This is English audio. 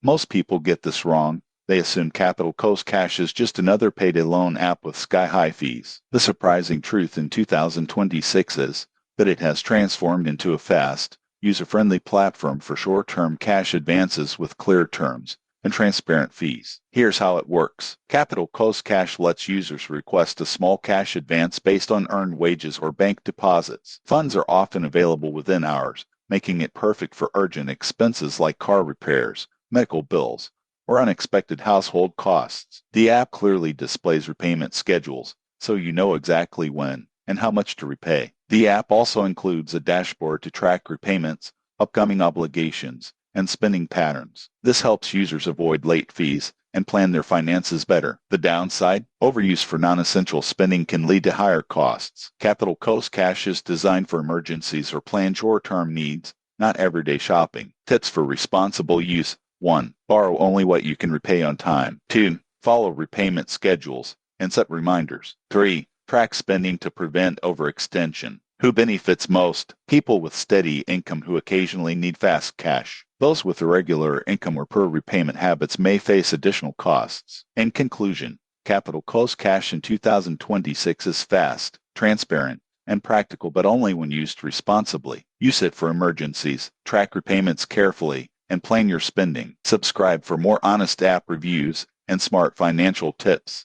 Most people get this wrong. They assume Capital Coast Cash is just another payday loan app with sky-high fees. The surprising truth in 2026 is that it has transformed into a fast, user-friendly platform for short-term cash advances with clear terms and transparent fees. Here's how it works. Capital Coast Cash lets users request a small cash advance based on earned wages or bank deposits. Funds are often available within hours, making it perfect for urgent expenses like car repairs, medical bills, or unexpected household costs. The app clearly displays repayment schedules, so you know exactly when and how much to repay. The app also includes a dashboard to track repayments, upcoming obligations, and spending patterns. This helps users avoid late fees and plan their finances better. The downside, overuse for non-essential spending can lead to higher costs. Capital Coast Cash is designed for emergencies or planned short-term needs, not everyday shopping. Tips for responsible use. 1. Borrow only what you can repay on time. 2. Follow repayment schedules and set reminders. 3. Track spending to prevent overextension. Who benefits most? People with steady income who occasionally need fast cash. Those with irregular income or poor repayment habits may face additional costs. In conclusion, Capital Coast Cash in 2026 is fast, transparent, and practical, but only when used responsibly. Use it for emergencies, track repayments carefully, and plan your spending. Subscribe for more honest app reviews and smart financial tips.